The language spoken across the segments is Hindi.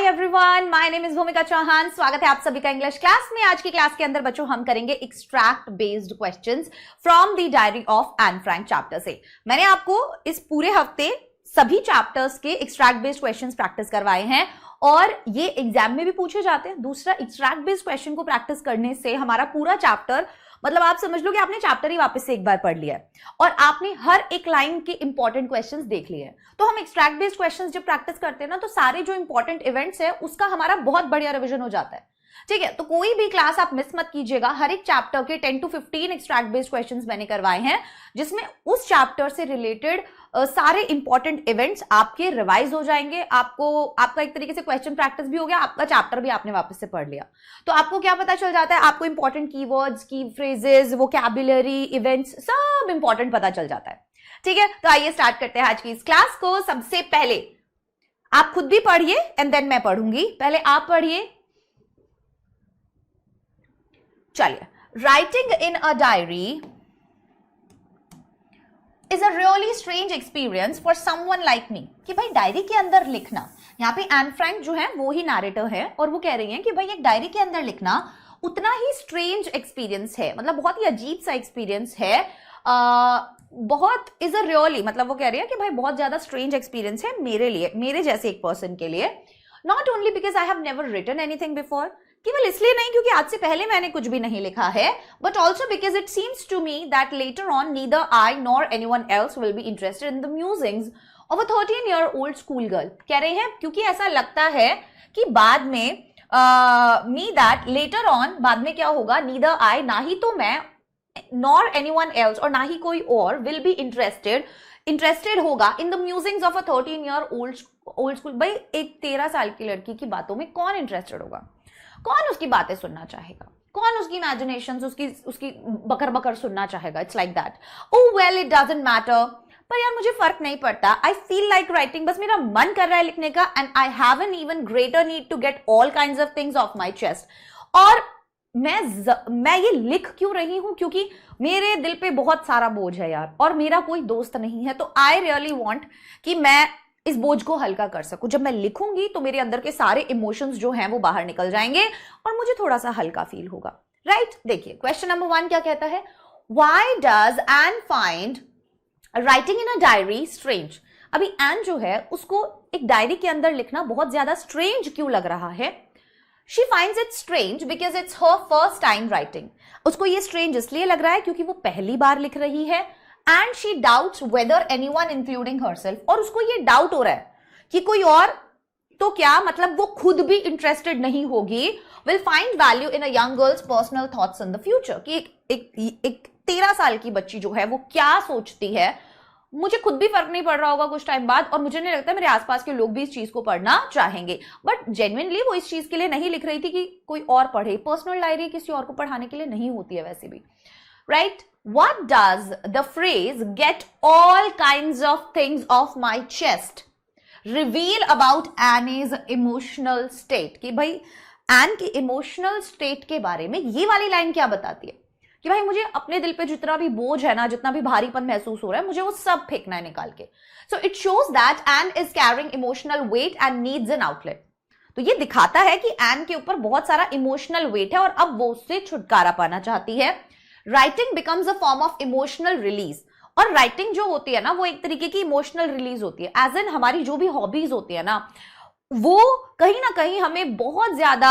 एवरीवन, माय नेम इज भूमिका चौहान। स्वागत है आप सभी का इंग्लिश क्लास में। आज की क्लास के अंदर बच्चों हम करेंगे extract based questions from the diary of Anne Frank chapter से। मैंने आपको इस पूरे हफ्ते सभी चैप्टर्स के एक्सट्रैक्ट बेस्ड क्वेश्चंस प्रैक्टिस करवाए हैं और ये एग्जाम में भी पूछे जाते हैं। दूसरा, एक्सट्रैक्ट बेस्ड क्वेश्चन को प्रैक्टिस करने से हमारा पूरा चैप्टर, मतलब आप समझ लो कि आपने चैप्टर ही वापस से एक बार पढ़ लिया है और आपने हर एक लाइन के इंपॉर्टेंट क्वेश्चंस देख लिए हैं। तो हम एक्सट्रैक्ट बेस्ड क्वेश्चंस जब प्रैक्टिस करते हैं ना, तो सारे जो इंपॉर्टेंट इवेंट्स है उसका हमारा बहुत बढ़िया रिवीजन हो जाता है। ठीक है, तो कोई भी क्लास आप मिस मत कीजिएगा। हर एक चैप्टर के 10 to 15 एक्सट्रैक्ट बेस्ड क्वेश्चंस मैंने करवाए हैं, जिसमें उस चैप्टर से रिलेटेड सारे इंपॉर्टेंट इवेंट्स आपके रिवाइज हो जाएंगे। आपका एक तरीके से क्वेश्चन प्रैक्टिस भी हो गया, आपका चैप्टर भी आपने वापस से पढ़ लिया। तो आपको क्या पता चल जाता है, आपको इंपॉर्टेंट कीवर्ड्स, की फ्रेजेस, वोकैबुलरी, इवेंट्स सब इंपॉर्टेंट पता चल जाता है। ठीक है, तो आइए स्टार्ट करते हैं आज की इस क्लास को। सबसे पहले आप खुद भी पढ़िए एंड देन मैं पढ़ूंगी। पहले आप पढ़िए। चलिए, writing in a diary is a really strange experience for someone like me। कि भाई डायरी के अंदर लिखना, यहाँ पे एन फ्रैंक जो है वो ही नैरेटर है और वो कह रही हैं कि भाई एक डायरी के अंदर लिखना उतना ही स्ट्रेंज एक्सपीरियंस है, मतलब बहुत ही अजीब सा एक्सपीरियंस है। बहुत इज अ रियली, मतलब वो कह रही है कि भाई बहुत ज्यादा स्ट्रेंज एक्सपीरियंस है मेरे लिए, मेरे जैसे एक पर्सन के लिए। Not only because I have never written anything before, केवल इसलिए नहीं क्योंकि आज से पहले मैंने कुछ भी नहीं लिखा है, but also because it seems to me that later on neither I nor anyone else will be interested in the musings of a 13-year-old school girl. कह रहे हैं क्योंकि ऐसा लगता है कि बाद में मी दैट लेटर ऑन, बाद में क्या होगा, नीदर आई, ना ही तो मैं, नॉर एनीवन एल्स, और ना ही कोई और, विल बी इंटरेस्टेड होगा इन the musings of a 13-year-old school. भाई एक 13 साल की लड़की की बातों में कौन इंटरेस्टेड होगा, कौन उसकी बातें सुनना चाहेगा, कौन उसकी इमेजिनेशंस, उसकी बकर बकर सुनना चाहेगा। It's like that. Oh well, it doesn't matter, पर यार मुझे फर्क नहीं पड़ता। आई फील लाइक राइटिंग, बस मेरा मन कर रहा है लिखने का, and I have an even greater need to get all kinds of things off my chest. और मैं ये लिख क्यों रही हूं, क्योंकि मेरे दिल पे बहुत सारा बोझ है यार, और मेरा कोई दोस्त नहीं है। तो आई रियली वॉन्ट कि मैं इस बोझ को हल्का कर सकूं। जब मैं लिखूंगी तो मेरे अंदर के सारे इमोशंस जो हैं वो बाहर निकल जाएंगे और मुझे थोड़ा सा हल्का फील होगा। राइट, देखिए क्वेश्चन नंबर 1 क्या कहता है, why does N find writing in a diary strange. अभी एन जो है उसको एक डायरी के अंदर लिखना बहुत ज्यादा स्ट्रेंज क्यों लग रहा है। She finds it strange because it's her first time writing. उसको ये स्ट्रेंज इसलिए लग रहा है क्योंकि वो पहली बार लिख रही है। And she doubts whether anyone including herself, और उसको ये डाउट हो रहा है कि कोई और तो क्या, मतलब वो खुद भी इंटरेस्टेड नहीं होगी, will find value in a young girl's personal thoughts in the future। कि एक 13 साल की बच्ची जो है वो क्या सोचती है, मुझे खुद भी फर्क नहीं पड़ रहा होगा कुछ टाइम बाद, और मुझे नहीं लगता मेरे आसपास के लोग भी इस चीज को पढ़ना चाहेंगे। बट जेन्युइनली वो इस चीज के लिए नहीं लिख रही थी कि कोई और पढ़े। पर्सनल डायरी किसी और को पढ़ाने के लिए नहीं होती है वैसे भी। Right, what does the phrase get all kinds of things off my chest reveal about Annie's emotional state। कि भाई एन की इमोशनल स्टेट के बारे में ये वाली लाइन क्या बताती है कि भाई मुझे अपने दिल पे जितना भी बोझ है ना, जितना भी भारीपन महसूस हो रहा है, मुझे वो सब फेंकना है निकाल के। So it shows that Anne is carrying emotional weight and needs an outlet. तो ये दिखाता है कि एन के ऊपर बहुत सारा इमोशनल वेट है और अब वो उससे छुटकारा पाना चाहती है। Writing becomes a form of emotional release. और राइटिंग जो होती है ना, वो एक तरीके की इमोशनल रिलीज होती है। एज इन हमारी जो भी हॉबीज होती है ना, वो कहीं ना कहीं हमें बहुत ज्यादा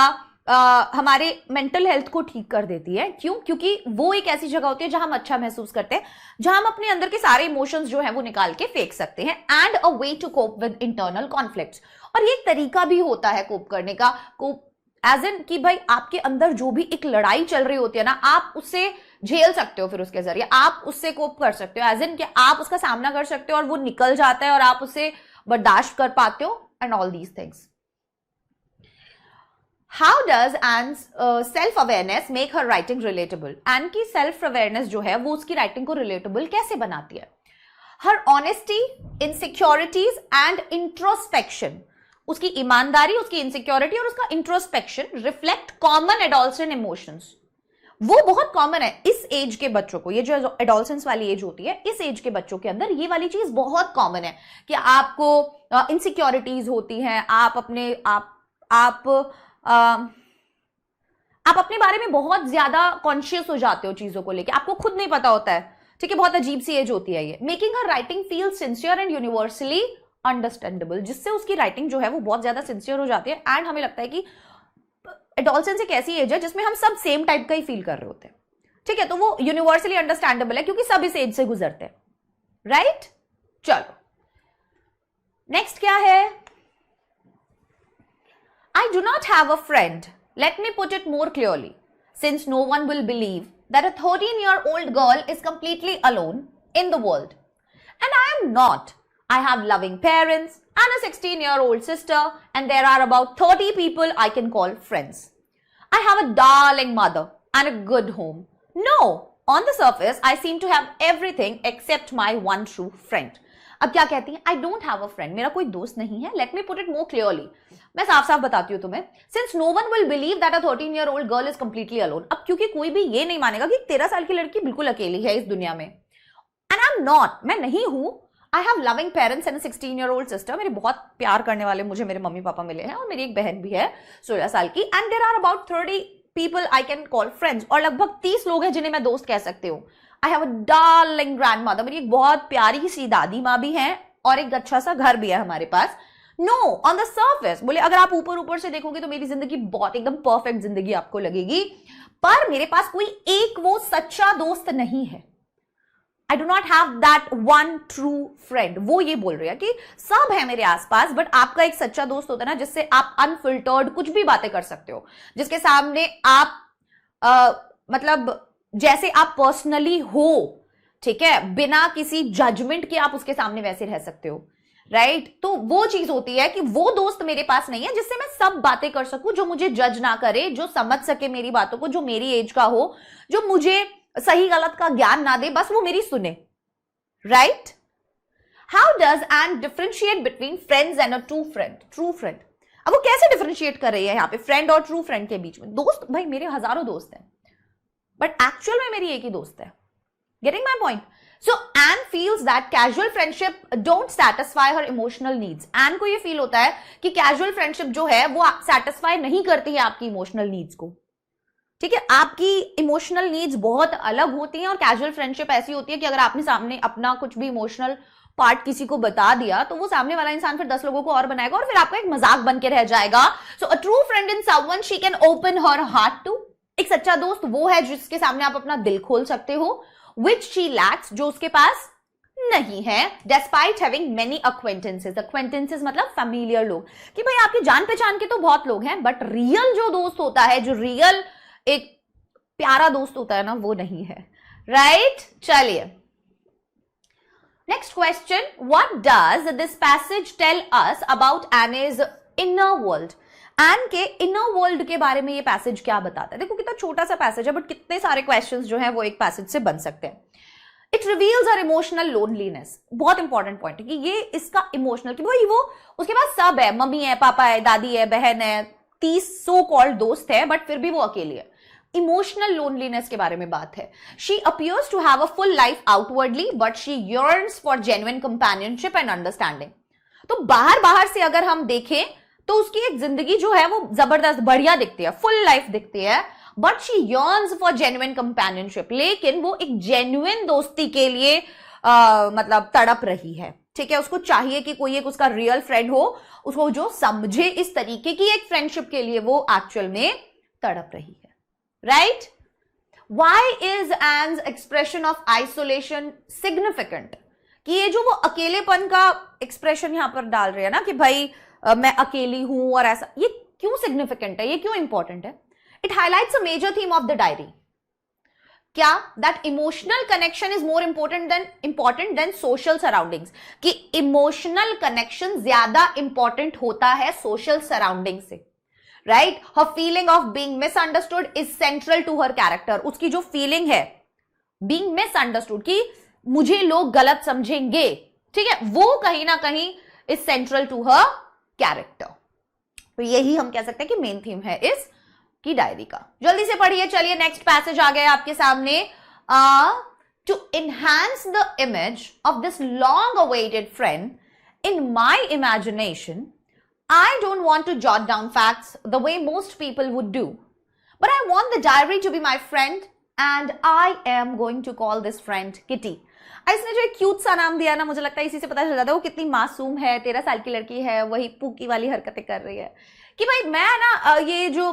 हमारे मेंटल हेल्थ को ठीक कर देती है। क्यों? क्योंकि वो एक ऐसी जगह होती है जहां हम अच्छा महसूस करते हैं, जहां हम अपने अंदर के सारे इमोशंस जो है वो निकाल के फेंक सकते हैं। And a way to cope with internal conflicts. और ये एक तरीका भी होता है कोप करने का, एज इन कि भाई आपके अंदर जो भी एक लड़ाई चल रही होती है ना, आप उससे झेल सकते हो, फिर उसके जरिए आप उससे कोप कर सकते हो, एज इन कि आप उसका सामना कर सकते हो और वो निकल जाता है और आप उसे बर्दाश्त कर पाते हो, and all these things. How does Anne's self awareness make her writing relatable. Anne की सेल्फ अवेयरनेस जो है वो उसकी राइटिंग को रिलेटेबल कैसे बनाती है। हर ऑनेस्टी, इनसिक्योरिटीज एंड इंट्रोस्पेक्शन, उसकी ईमानदारी, उसकी इनसिक्योरिटी और उसका introspection reflect common adolescent emotions. वो बहुत कॉमन है इस एज के बच्चों को। ये जो एडोलसेंस वाली एज होती है, इस एज के बच्चों के अंदर ये वाली चीज बहुत कॉमन है कि आपको इनसिक्योरिटीज होती हैं, आप आप आप अपने बारे में बहुत ज्यादा कॉन्शियस हो जाते हो चीजों को लेके, आपको खुद नहीं पता होता है, ठीक है, बहुत अजीब सी एज होती है ये। Making her writing feel sincere and universally understandable, जिससे उसकी राइटिंग जो है वो बहुत ज्यादा सिंसियर हो जाती है एंड हमें लगता है कि एडोलसेंस एक ऐसी एज है जिसमें हम सब सेम टाइप का ही फील कर रहे होते हैं, ठीक है, तो वो यूनिवर्सली अंडरस्टैंडेबल है क्योंकि सब इस एज से गुजरते हैं, राइट। चलो नेक्स्ट क्या है, I do not have a friend, let me put it more clearly, since no one will believe that a 13-year-old girl is completely alone in the world. And I am not. I have loving parents and a 16-year-old sister, and there are about 30 people I can call friends. I have a darling mother and a good home. No, on the surface, I seem to have everything except my one true friend. अब क्या कहती है, I don't have a friend, मेरा कोई दोस्त नहीं है, let me put it more clearly, मैं साफ साफ बताती हूँ तुम्हें, since no one will believe that a 13-year-old girl is completely alone, अब क्योंकि कोई भी ये नहीं मानेगा कि 13 साल की लड़की बिल्कुल अकेली है इस दुनिया में, एंड आई एम नॉट, मैं नहीं हूं, I have loving parents and 16-year-old sister, मेरे बहुत प्यार करने वाले मुझे मेरे मम्मी पापा मिले हैं और मेरी एक बहन भी है 16 साल की, and there are about 30 people I can call friends, और लगभग 30 लोग हैं जिन्हें मैं दोस्त कह सकती हूँ। I have a darling grandmother, मेरी एक बहुत प्यारी सी दादी माँ भी है और एक अच्छा सा घर भी है हमारे पास। नो, ऑन द सर्फेस, बोले अगर आप ऊपर ऊपर से देखोगे तो मेरी जिंदगी बहुत एकदम परफेक्ट जिंदगी आपको लगेगी, पर मेरे पास कोई एक वो सच्चा दोस्त नहीं है। I do not have that one true friend, वो ये बोल रही है कि सब है मेरे आसपास, बट आपका एक सच्चा दोस्त होता है ना, जिससे आप अनफिल्टर्ड कुछ भी बातें कर सकते हो, जिसके सामने आप मतलब जैसे आप पर्सनली हो, ठीक है, बिना किसी जजमेंट के आप उसके सामने वैसे रह सकते हो, राइट। तो वो चीज होती है कि वो दोस्त मेरे पास नहीं है जिससे मैं सब बातें कर सकूं, जो मुझे जज ना करे, जो समझ सके मेरी बातों को, जो मेरी एज का हो, जो मुझे सही गलत का ज्ञान ना दे, बस वो मेरी सुने, right. How does and differentiate between friends and a true friend, true friend, अब वो कैसे डिफरेंशिएट कर रही है यहाँ पे फ्रेंड और ट्रू फ्रेंड के बीच में। दोस्त, भाई मेरे हजारों दोस्त हैं, बट एक्चुअल में मेरी एक ही दोस्त है। Getting my point? So Anne feels that casual friendship don't satisfy her emotional needs. Anne को ये फील होता है कि casual friendship जो है वो satisfy नहीं करती है आपकी emotional needs को, ठीक है। आपकी इमोशनल नीड्स बहुत अलग होती हैं और कैजुअल फ्रेंडशिप ऐसी होती है कि अगर आपने सामने अपना कुछ भी इमोशनल पार्ट किसी को बता दिया तो वो सामने वाला इंसान फिर 10 लोगों को और बनाएगा और फिर आपका एक मजाक बन के रह जाएगा। So a true friend in someone she can open her heart to, एक सच्चा दोस्त वो है जिसके सामने आप अपना दिल खोल सकते हो, which she lacks, जो उसके पास नहीं है, despite having many acquaintances. Acquaintances मतलब familiar लोग, कि भाई आपके जान पहचान के तो बहुत लोग हैं, बट रियल जो दोस्त होता है, जो रियल एक प्यारा दोस्त होता है ना, वो नहीं है, राइट। चलिए next question, what does this passage tell us about Anne's inner world? Anne के इनर वर्ल्ड के बारे में ये पैसेज क्या बताता है। देखो कितना छोटा सा पैसेज है, बट कितने सारे क्वेश्चंस जो है वो एक पैसेज से बन सकते हैं। It reveals her emotional loneliness, बहुत इंपॉर्टेंट पॉइंट है कि ये इसका इमोशनल, कि भाई वो उसके पास सब है, मम्मी है, पापा है, दादी है, बहन है, 30 सो कॉल्ड दोस्त है, बट फिर भी वो अकेली है। इमोशनल लोनलीनेस के बारे में बात है। She appears to have a full life outwardly, but she yearns for genuine companionship and understanding. तो बाहर बाहर से अगर हम देखें तो उसकी एक जिंदगी जो है वो जबरदस्त बढ़िया दिखती है, फुल लाइफ दिखती है, but she yearns for genuine companionship, लेकिन वो एक जेन्युइन दोस्ती के लिए मतलब तड़प रही है, ठीक है। उसको चाहिए कि कोई एक उसका रियल फ्रेंड हो, उसको जो समझे इस तरीके की एक फ्रेंडशिप के लिए वो एक्चुअल में तड़प रही है, right. Why is Anne's expression of isolation significant, कि ये जो वो अकेलेपन का एक्सप्रेशन यहां पर डाल रही है ना कि भाई मैं अकेली हूं और ऐसा, ये क्यों सिग्निफिकेंट है, ये क्यों इंपॉर्टेंट है। It highlights a major theme of the diary, क्या, that emotional connection is more important than social surroundings, कि इमोशनल कनेक्शन ज्यादा इंपॉर्टेंट होता है सोशल सराउंडिंग से, right. Her feeling of being misunderstood is central to her character, उसकी जो फीलिंग है बीइंग मिसअंडरस्टूड, कि मुझे लोग गलत समझेंगे, ठीक है, वो कहीं ना कहीं is central to her character. तो यही हम कह सकते हैं कि मेन थीम है इस की डायरी का। जल्दी से पढ़िए, चलिए नेक्स्ट पैसेज आ गया आपके सामने। To enhance the image of this long awaited friend in my imagination, I don't want to jot down facts the way most people would do, but I want the diary to be my friend and I am going to call this friend Kitty. इसने जो एक क्यूट सा नाम दिया ना, मुझे लगता है इसी से पता चल जाता है वो कितनी मासूम है, 13 साल की लड़की है, वही पूकी वाली हरकतें कर रही है कि भाई मैं ना ये जो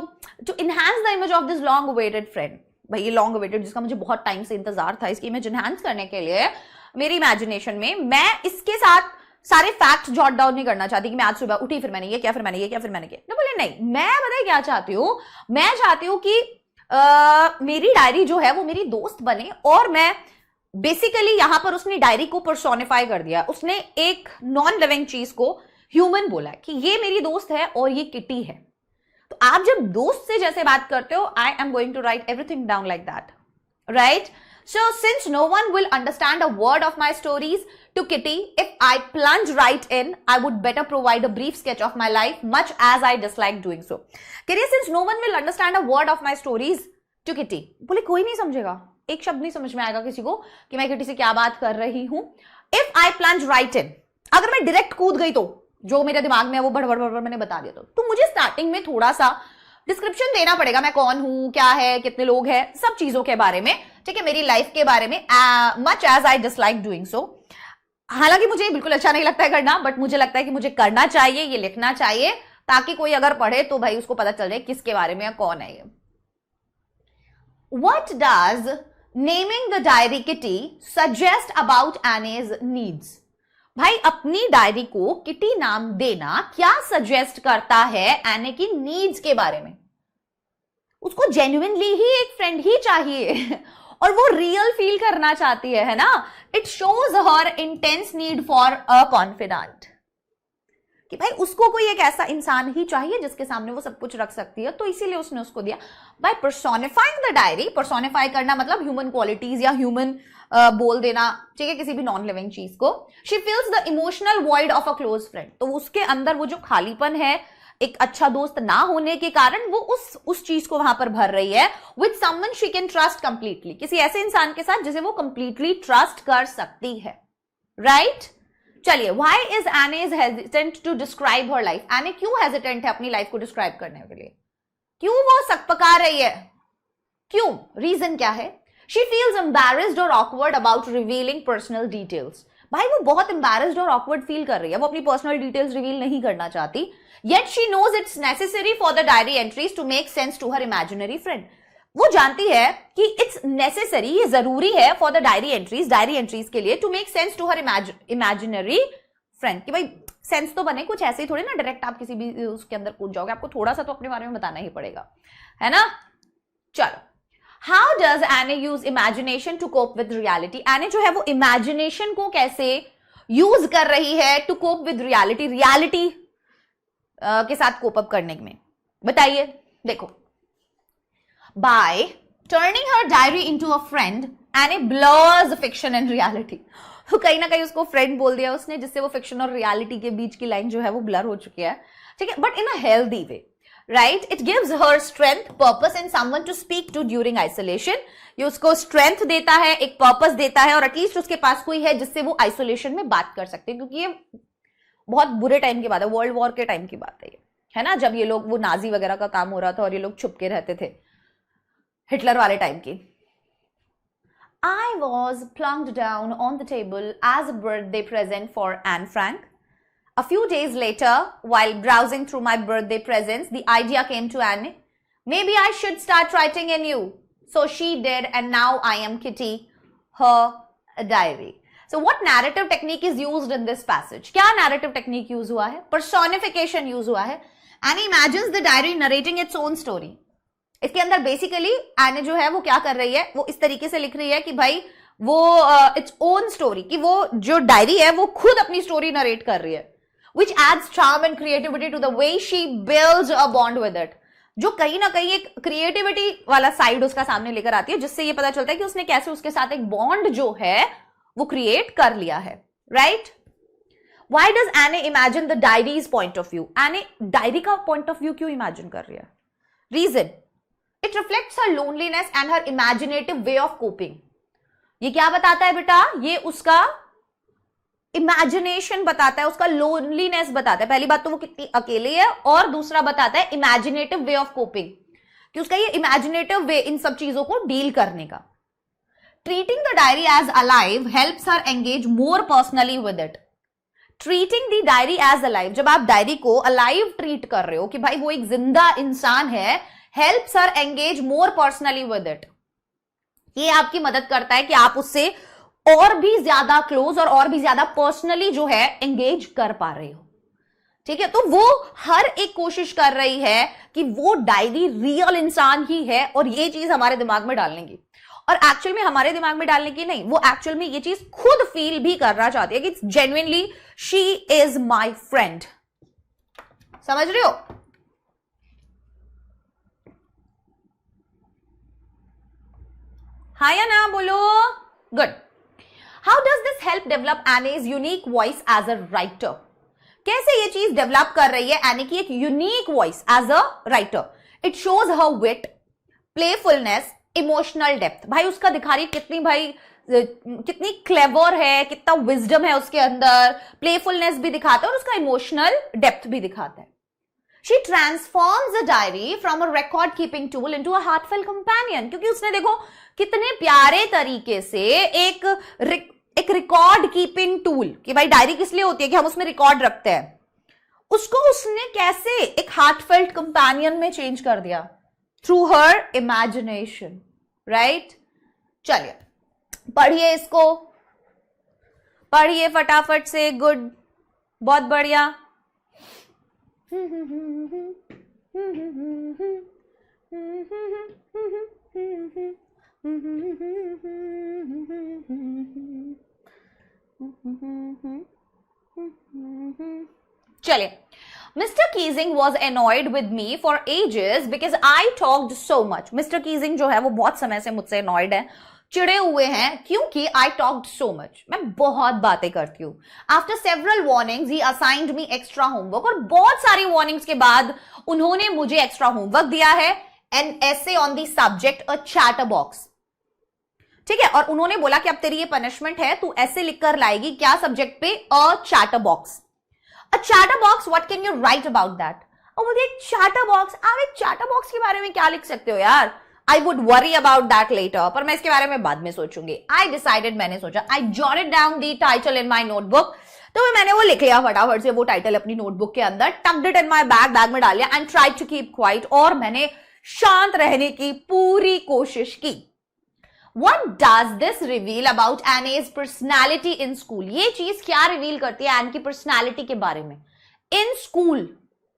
to enhance the image of this long awaited friend, भाई ये लॉन्ग अवेटेड जिसका मुझे बहुत टाइम से इंतजार था, इसकी इमेज इनहांस करने के लिए मेरी इमेजिनेशन में मैं इसके साथ सारे फैक्ट जॉट डाउन नहीं करना चाहती कि मैं आज सुबह उठी फिर मैंने ये किया, फिर मैंने ये किया, फिर मैंने किया, ना बोले नहीं, मैं बताइए क्या चाहती हूँ, मैं चाहती हूँ कि मेरी डायरी जो है वो मेरी दोस्त बने, और मैं बेसिकली यहां पर उसने डायरी को पर्सोनिफाई कर दिया, उसने एक नॉन लिविंग चीज को ह्यूमन बोला कि ये मेरी दोस्त है और ये किटी है। तो आप जब दोस्त से जैसे बात करते हो, I am going to write everything down like that, right? So since no one will understand a word of my stories to Kitty, if I plunge right in, I would better provide a brief sketch of my life, much as I dislike doing so. Kitty, since no one will understand a word of my stories to Kitty, बोले कोई नहीं समझेगा, एक शब्द नहीं समझ में आएगा किसी को कि मैं किटी से क्या बात कर रही हूं। If I plunge right in, अगर मैं डायरेक्ट कूद गई तो जो मेरे दिमाग में है वो बड़ मैंने बता दिया तो मुझे स्टार्टिंग में थोड़ा सा डिस्क्रिप्शन देना पड़ेगा, मैं कौन हूं, क्या है, कितने लोग हैं, सब चीजों के बारे में, ठीक है, मेरी लाइफ के बारे में, much as I dislike doing so. हालांकि मुझे बिल्कुल अच्छा नहीं लगता है करना, बट मुझे लगता है कि मुझे करना चाहिए, ये लिखना चाहिए, ताकि कोई अगर पढ़े तो भाई उसको पता चल जाए किसके बारे में या कौन है ये। What does naming the diary Kitty suggest about Annie's needs? भाई अपनी डायरी को किटी नाम देना क्या सजेस्ट करता है एने की नीड्स के बारे में? उसको जेन्युइनली ही एक फ्रेंड ही चाहिए और वो रियल फील करना चाहती है ना? It shows her intense need for a confident, कि भाई उसको कोई एक ऐसा इंसान ही चाहिए जिसके सामने वो सब कुछ रख सकती है, तो इसीलिए उसने उसको दिया। By personifying the diary, personify करना मतलब ह्यूमन क्वालिटीज या ह्यूमन बोल देना, ठीक है, किसी भी नॉन लिविंग चीज को। She feels the emotional void of a close friend, तो उसके अंदर वो जो खालीपन है एक अच्छा दोस्त ना होने के कारण, वो उस चीज को वहां पर भर रही है with someone she can trust completely, किसी ऐसे इंसान के साथ जिसे वो कंप्लीटली ट्रस्ट कर सकती है, राइट? चलिए, why is Annie is hesitant to describe her life? Annie क्यों hesitant है अपनी लाइफ को डिस्क्राइब करने के लिए? क्यों वो सकपका रही है? क्यों? रीजन क्या है? She feels embarrassed or awkward about revealing personal details. भाई वो बहुत embarrassed और awkward फील कर रही है, वो अपनी पर्सनल डिटेल्स रिवील नहीं करना चाहती, yet she knows it's necessary for the diary entries to make sense to her imaginary friend. वो जानती है कि इट्स नेसेसरी, ये जरूरी है फॉर द डायरी एंट्रीज के लिए, to make sense to her imaginary friend, कि भाई सेंस तो बने, कुछ ऐसे ही थोड़ी ना डायरेक्ट आप किसी भी उसके अंदर कूद जाओगे, आपको थोड़ा सा तो अपने बारे में बताना ही पड़ेगा, है ना? चलो, how does Anne use imagination to cope with reality? Anne जो है वो इमेजिनेशन को कैसे यूज कर रही है टू कोप विद रियलिटी के साथ कोप अप करने में, बताइए। देखो, by turning her diary into a friend, Annie blurs fiction and reality. तो कहीं ना कहीं उसको फ्रेंड बोल दिया उसने, जिससे वो फिक्शन और रियलिटी के बीच की लाइन जो है वो ब्लर हो चुकी है, ठीक है, but in a healthy way, right? It gives her strength, purpose and someone to speak to during isolation. ये उसको स्ट्रेंथ देता है, एक पर्पस देता है, और एटलीस्ट उसके पास कोई है जिससे वो आइसोलेशन में बात कर सकते हैं, क्योंकि ये बहुत बुरे टाइम की बात है, वर्ल्ड वॉर के टाइम की बात है ये, है ना? जब ये लोग, वो नाजी वगैरह का काम हो रहा था और ये लोग छुप के रहते थे, हिटलर वाले टाइम की। I was plunked down on the table as a birthday present for Anne Frank. A few days later, while browsing through my birthday presents, the idea came to Anne. Maybe I should start writing anew. So she did, and now I am Kitty, her diary. So what narrative technique is used in this passage? क्या narrative technique use हुआ है? Personification use हुआ है. Anne imagines the diary narrating its own story. इसके अंदर बेसिकली एने जो है वो क्या कर रही है, वो इस तरीके से लिख रही है कि भाई वो इट्स ओन स्टोरी, कि वो जो डायरी है वो खुद अपनी स्टोरी नरेट कर रही है, which adds charm and creativity to the way she builds a bond with it, जो कहीं ना कहीं एक क्रिएटिविटी वाला साइड उसका सामने लेकर आती है, जिससे ये पता चलता है कि उसने कैसे उसके साथ एक बॉन्ड जो है वो क्रिएट कर लिया है, right? Why does Anne imagine the diary's point of view? Anne diary का पॉइंट ऑफ व्यू क्यों इमेजिन कर रही है? Reason, It reflects her loneliness and her imaginative way of coping. ये क्या बताता है बेटा? ये उसका इमेजिनेशन बताता है, उसका लोनलीनेस बताता है। पहली बात तो वो कितनी अकेली है, और दूसरा बताता है इमेजिनेटिव वे ऑफ कोपिंग, कि उसका ये इमेजिनेटिव वे इन सब चीजों को डील करने का। Treating the diary as alive helps her engage more personally with it. Treating the diary as alive, जब आप डायरी को अलाइव ट्रीट कर रहे हो कि भाई वो एक जिंदा इंसान है, helps her engage more personally with it. ये आपकी मदद करता है कि आप उससे और भी ज्यादा क्लोज और भी ज्यादा पर्सनली जो है एंगेज कर पा रहे हो। ठीक है, तो वो हर एक कोशिश कर रही है कि वो डायरी रियल इंसान ही है, और ये चीज हमारे दिमाग में डालने की, और एक्चुअल में हमारे दिमाग में डालने की नहीं, वो एक्चुअल में ये चीज खुद फील भी करना चाहती है कि genuinely she is my friend. समझ रहे हो? हाँ या ना बोलो? Good. How does this help develop Anne's unique voice as a writer? कैसे ये चीज डेवलप कर रही है एनी की एक unique voice as a writer? It shows her wit, playfulness, emotional depth. भाई उसका दिखा रही कितनी, भाई कितनी क्लेवर है, कितना विजडम है उसके अंदर, प्लेफुलनेस भी दिखाता है और उसका इमोशनल डेप्थ भी दिखाता है। She transforms a diary from a record keeping tool into a heartfelt companion, क्योंकि उसने देखो कितने प्यारे तरीके से एक रिकॉर्ड कीपिंग टूल, कि भाई डायरी किस लिए होती है कि हम उसमें रिकॉर्ड रखते हैं, उसको उसने कैसे एक हार्टफेल्ट कंपेनियन में चेंज कर दिया थ्रू हर इमेजिनेशन। राइट, चलिए पढ़िए इसको, पढ़िए फटाफट से। गुड, बहुत बढ़िया। चलिए, mister Keesing was annoyed with me for ages because I talked so much. Mister Keesing जो है वो बहुत समय से मुझसे एनॉयड है, चिड़े हुए हैं, क्योंकि आई टॉक्ड सो मच, मैं बहुत बातें करती हूँ। आफ्टर सेवरल वार्निंग्स ही असाइंड मी एक्स्ट्रा होमवर्क, और बहुत सारी वार्निंग्स के बाद उन्होंने मुझे एक्स्ट्रा होमवर्क दिया है, an essay on the subject a chatter box. ठीक है, और उन्होंने बोला कि अब तेरी ये पनिशमेंट है, तू ऐसे लिखकर लाएगी क्या सब्जेक्ट पे, a chatterbox. A chatterbox, what can you write about that? और मुझे एक चैटर बॉक्स, आप एक चैटर बॉक्स के बारे में क्या लिख सकते हो यार? I would worry about that later, पर मैं इसके बारे में बाद में सोचूंगी। I decided, मैंने सोचा, I jotted down the title in my notebook, तो मैंने वो लिख लिया फटाफट से वो टाइटल अपनी नोटबुक के अंदर, tucked it in my bag, bag में डाल लिया, and tried to keep quiet, और मैंने शांत रहने की पूरी कोशिश की। What does this reveal about Annie's personality in school? ये चीज क्या रिवील करती है एन की पर्सनैलिटी के बारे में इन स्कूल?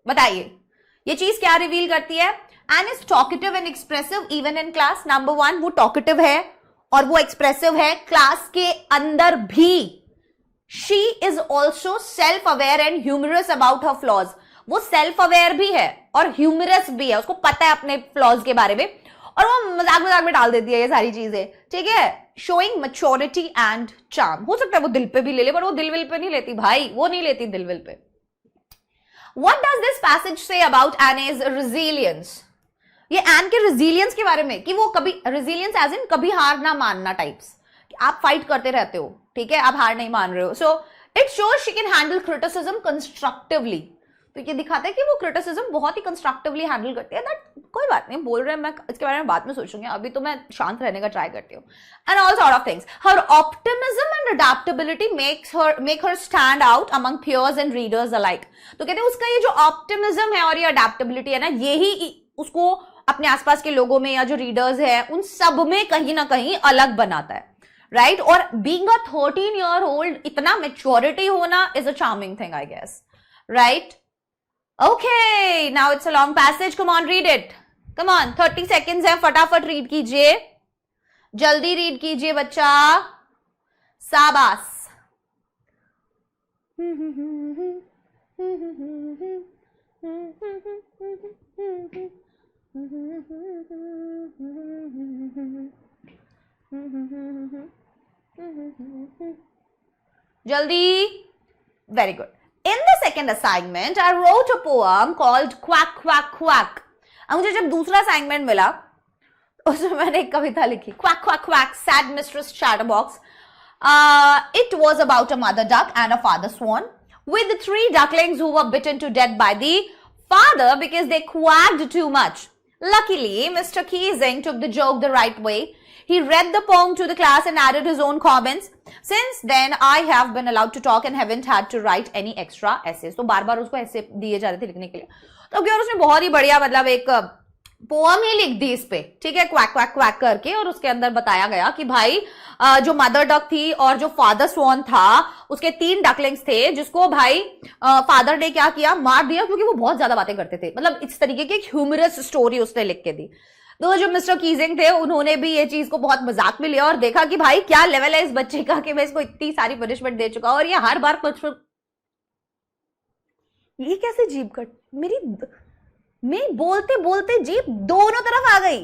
बताइए, ये चीज क्या रिवील करती है? Anne is talkative and expressive even in class. Number one, वो talkative है और वो expressive है क्लास के अंदर भी। She is also self-aware and humorous about her flaws. वो self-aware भी है और humorous भी है, उसको पता है अपने flaws के बारे में, और वो मजाक मजाक में डाल देती है ये सारी चीजें। ठीक है, showing maturity and charm। हो सकता है वो दिल पे भी ले ले, पर वो दिल विल पे नहीं लेती भाई, वो नहीं लेती दिल will pay. What does this passage say about Anne's resilience? ये एन के रेजिलियंस के बारे में, कि वो कभी, रेजिलियंस एज इन कभी हार ना मानना टाइप्स, कि आप फाइट करते रहते हो, ठीक है, आप हार नहीं मान रहे हो। सो it shows she can handle criticism constructively. तो ये दिखाता है कि वो क्रिटिसिज्म बहुत ही कंस्ट्रक्टिवली हैंडल करती है। दैट कोई बात नहीं, बोल रहे हैं, मैं इसके बारे में बाद में सोचूंगी, अभी तो मैं शांत रहने का ट्राई करती हूँ। And all sort of things. Her optimism and adaptability make her stand out among peers and readers alike. तो कहते हैं उसका ये जो ऑप्टिमिज्म है और ये अडैप्टेबिलिटी है ना, यही उसको अपने आसपास के लोगों में या जो रीडर्स हैं उन सब में कहीं ना कहीं अलग बनाता है। राइट, और बीइंग अ 13-year-old, इतना मेच्योरिटी होना is a charming thing, I guess. Right, okay, now it's a long passage, come on read it, come on, 30 seconds है, फटाफट रीड कीजिए, जल्दी रीड कीजिए बच्चा, शाबाश। जल्दी, very good. In the second assignment, I wrote a poem called Quack Quack Quack. अब मुझे जब दूसरा असाइनमेंट मिला उसमें मैंने एक कविता लिखी, Quack Quack Quack, Sad Mistress Chatterbox. It was about a mother duck and a father swan with the 3 ducklings who were bitten to death by the father because they quacked too much. Luckily, Mr. Keesing took the joke the right way. He read the poem to the class and added his own comments. Since then, I have been allowed to talk and haven't had to write any extra essays. तो बार-बार उसको ऐसे दिए जा रहे थे लिखने के लिए. तो क्या उसने बहुत ही बढ़िया मतलब एक पोअम ही लिख दी इस पे, ठीक है, क्वैक क्वैक क्वैक करके, और उसके अंदर बताया गया कि भाई जो मदर डक थी और जो फादर स्वॉन था उसके 3 डकलिंग्स थे जिसको भाई फादर ने क्या किया, मार दिया क्योंकि वो बहुत ज्यादा बातें करते थे. मतलब इस तरीके की एक ह्यूमरस स्टोरी उसने लिख के दी. तो जो मिस्टर कीजिंग थे उन्होंने भी ये चीज को बहुत मजाक में लिया और देखा कि भाई क्या लेवल है इस बच्चे का कि मैं इसको इतनी सारी पनिशमेंट दे चुका और ये हर बार कुछ. ये कैसे जीभ कट, मेरी मैं बोलते बोलते जीभ दोनों तरफ आ गई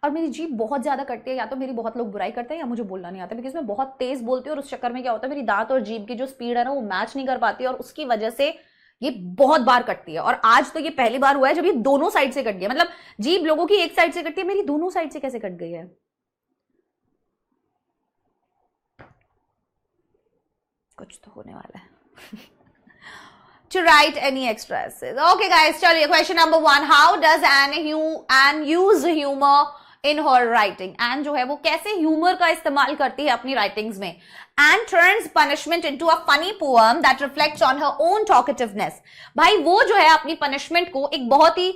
और मेरी जीभ बहुत ज्यादा कटती है. या तो मेरी बहुत लोग बुराई करते हैं या मुझे बोलना नहीं आता, बिकॉज मैं बहुत तेज बोलती हूँ और उस चक्कर में क्या होता है मेरी दांत और जीभ की जो स्पीड है ना वो मैच नहीं कर पाती और उसकी वजह से ये बहुत बार कटती है. और आज तो ये पहली बार हुआ है जब ये दोनों साइड से कट गया. मतलब जीभ लोगों की एक साइड से कटती है, मेरी दोनों साइड से कैसे कट गई है. कुछ तो होने वाला है. To write any extra essays. Okay guys, चलिए question number 1. How does Anne use humor in her writing? Anne जो है वो कैसे humor का इस्तेमाल करती है अपनी writings में. Anne turns punishment into a funny poem that reflects on her own talkativeness. भाई वो जो है अपनी punishment को एक बहुत ही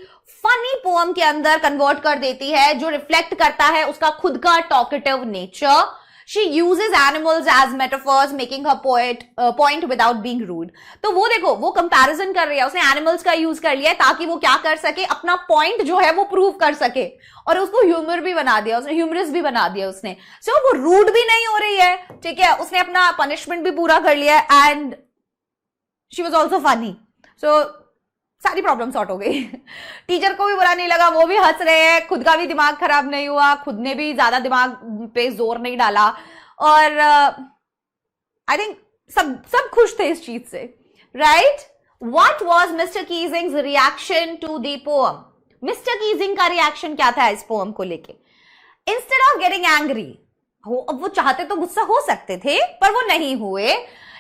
funny poem के अंदर convert कर देती है जो reflect करता है उसका खुद का talkative nature. She uses animals as metaphors, making her point without being rude. तो वो देखो वो comparison कर रही है, उसने animals का use कर लिया है ताकि वो क्या कर सके, अपना point जो है वो prove कर सके और उसको humor भी बना दिया, उसने humorous भी बना दिया उसने. So वो rude भी नहीं हो रही है, ठीक है, उसने अपना punishment भी पूरा कर लिया है and she was also funny. So सारी प्रॉब्लम सॉर्ट हो गई. टीचर को भी बुरा नहीं लगा, वो भी हंस रहे हैं, खुद का भी दिमाग खराब नहीं हुआ, खुद ने भी ज्यादा दिमाग पे जोर नहीं डाला और आई थिंक सब खुश थे इस चीज से. Right. What was mister Keesing's reaction to the poem? Mister Keesing का रिएक्शन क्या था इस पोएम को लेके? इंस्टेड ऑफ गेटिंग एंग्री, अब वो चाहते तो गुस्सा हो सकते थे पर वो नहीं हुए.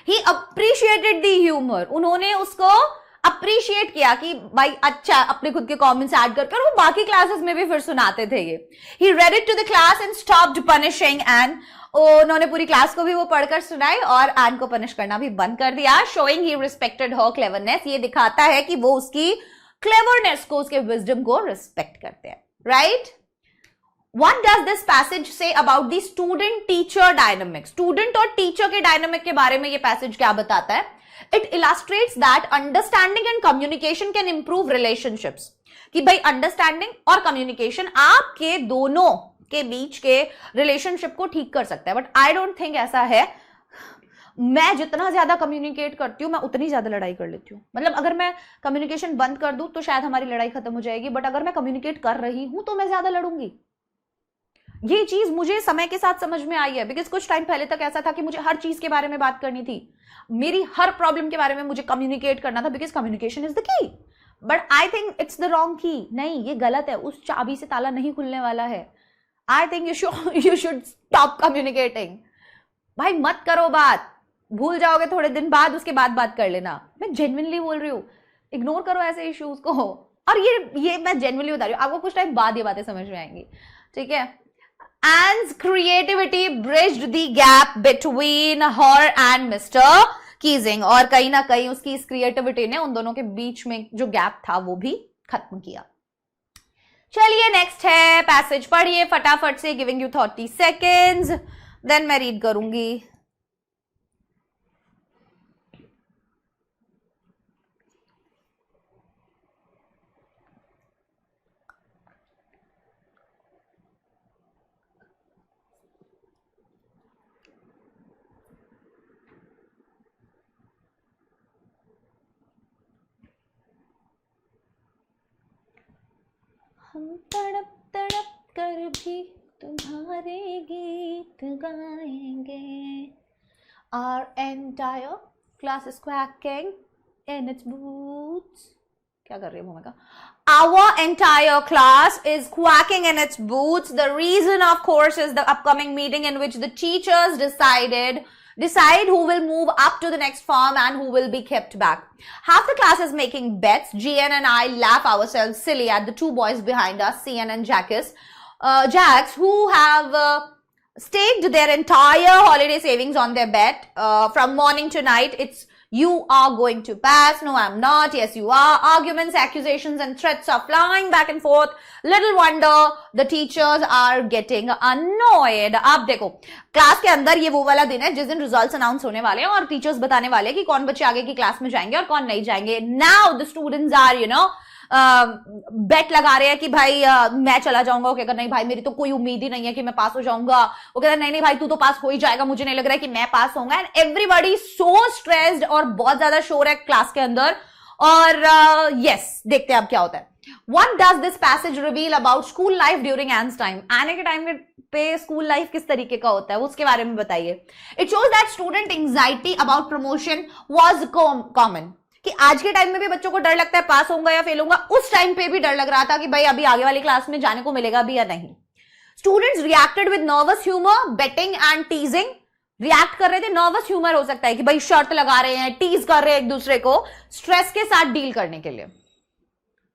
ही अप्रिशिएटेड द ह्यूमर, उन्होंने उसको अप्रिशिएट किया कि भाई अच्छा अपने खुद के कमेंट्स ऐड करके, और वो बाकी क्लासेस में भी फिर सुनाते थे ये. He read it to the class and stopped punishing and, उन्होंने पूरी क्लास को भी वो पढ़कर सुनाई और एन को पनिश करना भी बंद कर दिया. शोइंग ही रिस्पेक्टेड हर क्लेवरनेस, ये दिखाता है कि वो उसकी क्लेवरनेस को, उसके विजडम को रिस्पेक्ट करते हैं. Right. What does this passage say about the student teacher dynamic? Student और टीचर के डायनामिक के बारे में ये पैसेज क्या बताता है? It illustrates that understanding and communication can improve relationships. कि भाई अंडरस्टैंडिंग और कम्युनिकेशन आपके दोनों के बीच के रिलेशनशिप को ठीक कर सकता है. बट आई डोंट थिंक ऐसा है. मैं जितना ज्यादा कम्युनिकेट करती हूँ मैं उतनी ज्यादा लड़ाई कर लेती हूँ. मतलब अगर मैं कम्युनिकेशन बंद कर दूं तो शायद हमारी लड़ाई खत्म हो जाएगी, बट अगर मैं कम्युनिकेट कर रही हूं तो मैं ज्यादा लड़ूंगी. ये चीज मुझे समय के साथ समझ में आई है, बिकॉज कुछ टाइम पहले तक ऐसा था कि मुझे हर चीज के बारे में बात करनी थी, मेरी हर प्रॉब्लम के बारे में मुझे कम्युनिकेट करना था, because communication is the key. But I think it's the wrong की. नहीं, ये गलत है, उस चाबी से ताला नहीं खुलने वाला है. I think you should stop communicating. भाई मत करो बात, भूल जाओगे थोड़े दिन बाद, उसके बाद बात कर लेना. मैं जेन्युइनली बोल रही हूँ, इग्नोर करो ऐसे इश्यूज को. और ये मैं जेन्युइनली बता रही हूँ, आपको कुछ टाइम बाद ये बातें समझ में आएंगी. ठीक है. Anne's creativity bridged the gap between her and Mr. Keesing, और कहीं ना कहीं उसकी इस क्रिएटिविटी ने उन दोनों के बीच में जो गैप था वो भी खत्म किया. चलिए नेक्स्ट है पैसेज, पढ़िए फटाफट से. गिविंग यू 30 सेकेंड्स, देन मैं रीड करूंगी. हम तड़प तड़प कर भी तुम्हारे गीत गाएंगे. Our entire class is quacking in its boots. क्या कर रही है भूमिका? Our entire class is quacking in its boots. The reason, of course, is the upcoming meeting in which the teachers decide who will move up to the next form and who will be kept back. Half the class is making bets. GN and I laugh ourselves silly at the two boys behind us, CN and Jax, who have staked their entire holiday savings on their bet from morning to night. It's you are going to pass. No, I'm not. Yes, you are. Arguments, accusations, and threats are flying back and forth. Little wonder the teachers are getting annoyed. आप देखो क्लास के अंदर ये वो वाला दिन है जिस दिन रिजल्ट्स अनाउंस होने वाले हैं और टीचर्स बताने वाले हैं कि कौन बच्चे आगे की क्लास में जाएंगे और कौन नहीं जाएंगे. Now the students are बेट लगा रहे हैं कि भाई मैं चला जाऊंगा. वो कहकर नहीं भाई मेरी तो कोई उम्मीद ही नहीं है कि मैं पास हो जाऊंगा. वो कहता नहीं नहीं भाई तू तो पास हो ही जाएगा, मुझे नहीं लग रहा है कि मैं पास होऊंगा. एंड एवरीबॉडी सो स्ट्रेस्ड और बहुत ज्यादा शोर है क्लास के अंदर. और यस देखते हैं अब क्या होता है. What does this passage reveal about school life during Anne's time? आने के टाइम पे स्कूल लाइफ किस तरीके का होता है उसके बारे में बताइए. It shows that student anxiety about promotion was common. कि आज के टाइम में भी बच्चों को डर लगता है पास होऊंगा या फेल होऊंगा. उस टाइम पे भी डर लग रहा था कि भाई अभी आगे वाली क्लास में जाने को मिलेगा भी या नहीं. Students reacted with nervous humour, betting and teasing. React कर रहे थे. नर्वस ह्यूमर हो सकता है कि भाई शर्त लगा रहे हैं, टीज कर रहे हैं एक दूसरे को स्ट्रेस के साथ डील करने के लिए,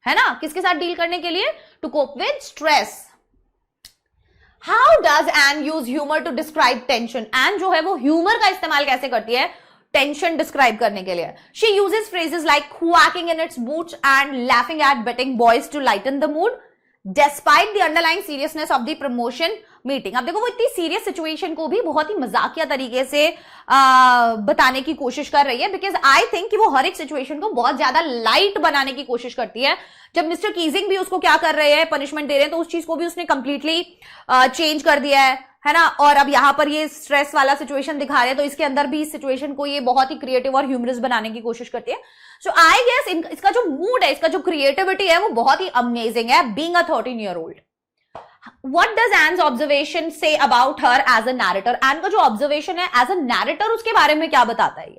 है ना. किसके साथ डील करने के लिए? To cope with stress. How does Anne use humour to describe tension? Anne जो है वो ह्यूमर का इस्तेमाल कैसे करती है टेंशन डिस्क्राइब करने के लिए? She uses phrases like quacking in its boots and laughing at betting boys to lighten the mood despite the underlying seriousness of the promotion meeting. अब देखो वो इतनी सीरियस सिचुएशन को भी बहुत ही मजाकिया तरीके से बताने की कोशिश कर रही है, बिकॉज आई थिंक कि वो हर एक सिचुएशन को बहुत ज्यादा लाइट बनाने की कोशिश करती है. जब मिस्टर कीजिंग भी उसको क्या कर रहे हैं, पनिशमेंट दे रहे हैं, तो उस चीज को भी उसने कंप्लीटली चेंज कर दिया है ना. और अब यहां पर ये स्ट्रेस वाला सिचुएशन दिखा रहे हैं तो इसके अंदर भी इस सिचुएशन को ये बहुत ही क्रिएटिव और ह्यूमरस बनाने की कोशिश करती है. सो आई गेस इसका जो मूड है, इसका जो क्रिएटिविटी है वो बहुत ही अमेजिंग है. Being a 13-year-old, what does Anne's observation say about her as a narrator? Anne का जो ऑब्जर्वेशन है एज अ नैरेटर उसके बारे में क्या बताता है?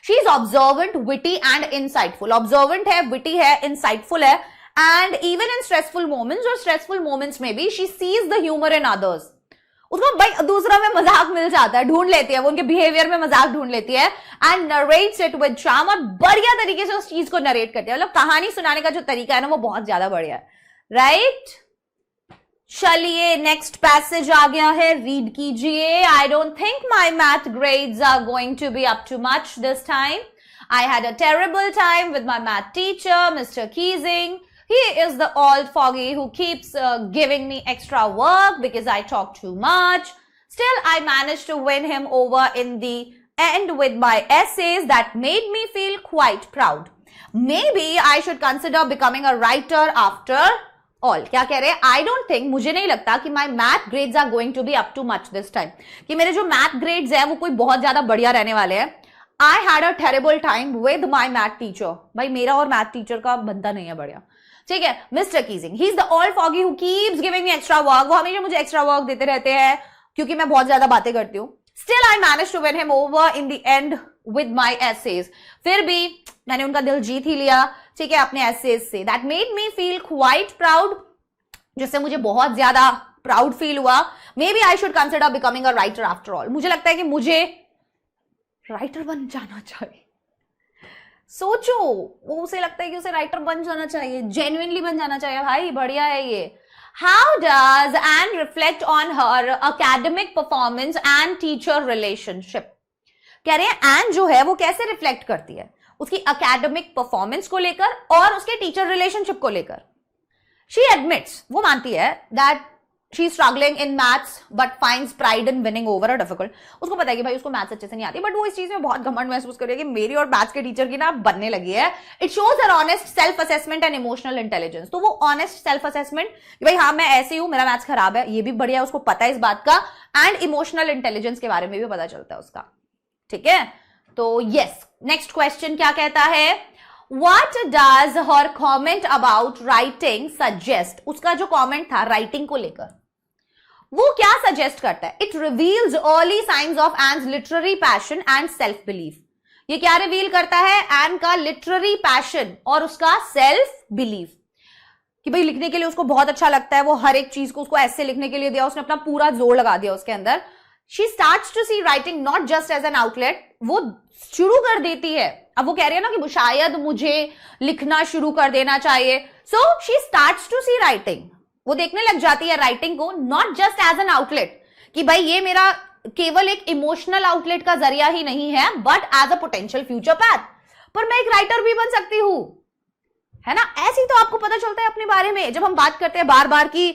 She is observant, witty and insightful. Observant है, विटी है, इंसाइटफुल है. And even in stressful moments, और स्ट्रेसफुल मोमेंट्स में भी she sees the humour in others. उसको भाई दूसरा में मजाक मिल जाता है, ढूंढ लेती है वो, उनके बिहेवियर में मजाक ढूंढ लेती है. And narrates it with charm, और बढ़िया तरीके से उस चीज को नरेट करती है. मतलब कहानी सुनाने का जो तरीका है ना वो बहुत ज्यादा बढ़िया है. राइट, चलिए नेक्स्ट पैसेज आ गया है, रीड कीजिए. I don't think my math grades are going to be up to much this time. I had a terrible time with my math teacher mister Keesing. He is the old foggy who keeps giving me extra work because I talk too much. Still, I managed to win him over in the end with my essays that made me feel quite proud. Maybe I should consider becoming a writer after all. क्या कह रहे हैं? I don't think, मुझे नहीं लगता कि my math grades are going to be up to much this time. कि मेरे जो math grades हैं वो कोई बहुत ज्यादा बढ़िया रहने वाले हैं. I had a terrible time with my math teacher. भाई मेरा और math teacher का बनता नहीं है बढ़िया. ठीक है. Mister Keesing, he is the old foggy who keeps giving me extra work. वो हमेशा मुझे एक्स्ट्रा वर्क देते रहते हैं क्योंकि मैं बहुत ज्यादा बातें करती हूँ. Still I manage to win him over in the end with my essays. फिर भी मैंने उनका दिल जीत ही लिया, ठीक है, अपने एसेज से. That made me feel quite proud, जिससे मुझे बहुत ज्यादा प्राउड फील हुआ. Maybe I should consider becoming a writer after all. मुझे लगता है कि मुझे राइटर बन जाना चाहिए. सोचो, वो उसे लगता है कि उसे राइटर बन जाना चाहिए, जेन्युइनली बन जाना चाहिए. भाई बढ़िया है ये. How does N reflect on her academic performance and teacher relationship? कह रहे हैं एन जो है वो कैसे रिफ्लेक्ट करती है उसकी एकेडमिक परफॉर्मेंस को लेकर और उसके टीचर रिलेशनशिप को लेकर. शी एडमिट्स, वो मानती है that she struggling in maths but finds pride in winning over a difficult. उसको पता है कि भाई उसको मैथ्स अच्छे से नहीं आती, बट वो इस चीज में बहुत घमंड महसूस कर रही है कि मेरी और मैथ्स के टीचर की ना बनने लगी है. It shows her honest self assessment and emotional intelligence. तो वो ऑनेस्ट सेल्फ असेसमेंट कि भाई हाँ मैं ऐसे हूं, मेरा मैथ्स खराब है, ये भी बढ़िया है, उसको पता है इस बात का. एंड इमोशनल इंटेलिजेंस के बारे में भी पता चलता है उसका. ठीक है, तो यस. नेक्स्ट क्वेश्चन क्या कहता है? What does her comment about writing suggest? उसका जो कॉमेंट था राइटिंग को लेकर वो क्या सजेस्ट करता है? It reveals early signs of ends literary passion and self belief. ये क्या रिवील करता है? एन का लिटरेरी पैशन और उसका सेल्फ बिलीव कि भाई लिखने के लिए उसको बहुत अच्छा लगता है, वो हर एक चीज को उसको ऐसे लिखने के लिए दिया, उसने अपना पूरा जोर लगा दिया उसके अंदर. She starts to see writing not just as an outlet, वो शुरू कर देती है. अब वो कह रही है ना कि शायद मुझे लिखना शुरू कर देना चाहिए. So she starts to see writing, वो देखने लग जाती है राइटिंग को not just as an outlet कि भाई ये मेरा केवल एक इमोशनल आउटलेट का जरिया ही नहीं है, but as a potential future path, पर मैं एक राइटर भी बन सकती हूं, है ना. ऐसे ही तो आपको पता चलता है अपने बारे में. जब हम बात करते हैं बार बार की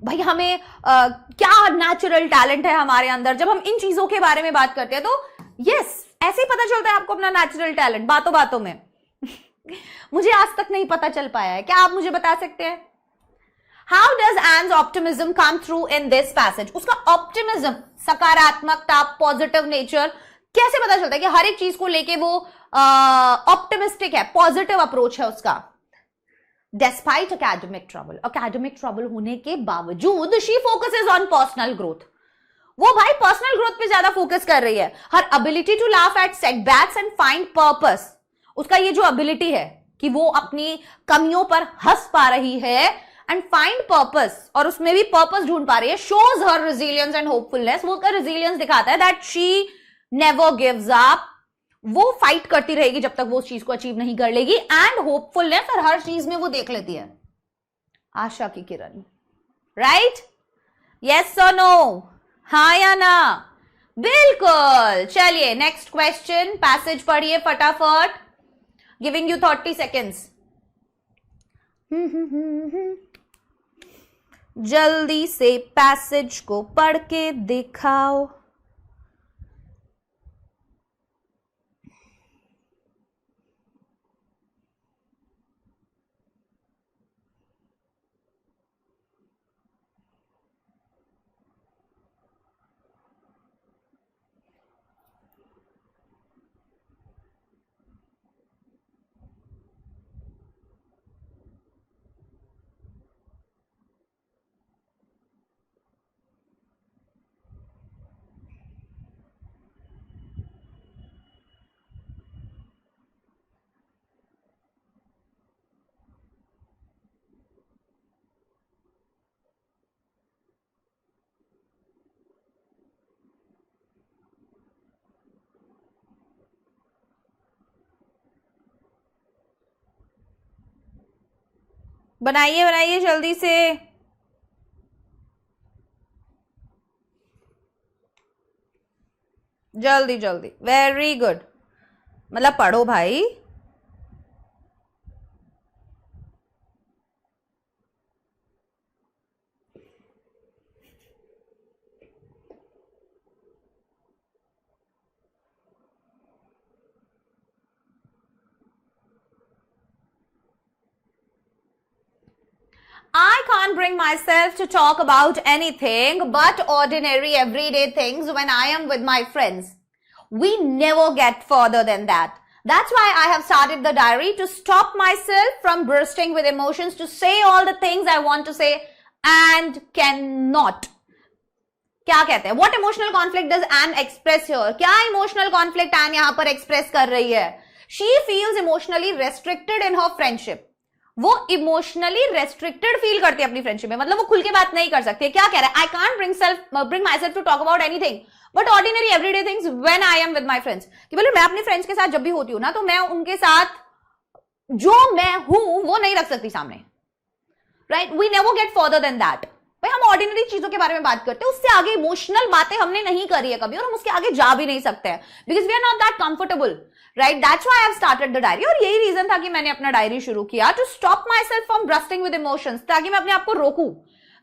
भाई हमें क्या नेचुरल टैलेंट है हमारे अंदर, जब हम इन चीजों के बारे में बात करते हैं तो यस ऐसे ही पता चलता है आपको अपना नेचुरल टैलेंट बातों बातों में. मुझे आज तक नहीं पता चल पाया है, क्या आप मुझे बता सकते हैं? How does Anne's optimism come through in this passage? उसका ऑप्टिमिज्म, सकारात्मकता, पॉजिटिव नेचर कैसे पता चलता है कि हर एक चीज को लेके वो ऑप्टिमिस्टिक है, पॉजिटिव अप्रोच है उसका. डेस्पाइट एकेडमिक ट्रबल होने के बावजूद she focuses on personal growth. वो भाई पर्सनल ग्रोथ पे ज्यादा फोकस कर रही है. Her ability to laugh at setbacks and find purpose, उसका ये जो एबिलिटी है कि वो अपनी कमियों पर हंस पा रही है एंड फाइंड पर्पस, और उसमें भी पर्पस ढूंढ पा रही है, shows her resilience and hopefulness. वो उसका रेजिलियंस दिखाता है that she never gives up, वो फाइट करती रहेगी जब तक वो उस चीज को अचीव नहीं कर लेगी, एंड होपफुलनेस, और हर चीज में वो देख लेती है आशा की किरण. राइट? यस और नो, हाँ या ना? बिल्कुल. चलिए नेक्स्ट क्वेश्चन, पैसेज पढ़िए फटाफट. Giving you 30 seconds. जल्दी से पैसेज को पढ़ के दिखाओ. बनाइए बनाइए जल्दी से. जल्दी जल्दी. Very good. मतलब पढ़ो भाई. I can't bring myself to talk about anything but ordinary everyday things when I am with my friends. We never get further than that. That's why I have started the diary, to stop myself from bursting with emotions, to say all the things I want to say and cannot. क्या कहते हैं? What emotional conflict does Anne express here? क्या emotional conflict Anne यहाँ पर express कर रही है? She feels emotionally restricted in her friendship. वो इमोशनली रेस्ट्रिक्टेड फील करती है अपनी फ्रेंडशिप में, मतलब वो खुल के बात नहीं कर सकती है. क्या कह रहा है? I can't bring myself to talk about anything but ordinary everyday things when I am with my friends. कि बोले मैं अपने फ्रेंड्स के साथ जब भी होती हूँ ना, तो मैं उनके साथ जो मैं हूं वो नहीं रख सकती सामने. Right? We never get further than that. भाई हम ऑर्डिनरी चीजों के बारे में बात करते हैं, उससे आगे इमोशनल बातें हमने नहीं करी है कभी, और हम उसके आगे जा भी नहीं सकते हैं, because we are not that comfortable. Right? That's why I have started the diary. और यही रीजन था कि मैंने अपना डायरी शुरू किया, to stop myself from bursting with emotions, ताकि मैं अपने आप को रोकूं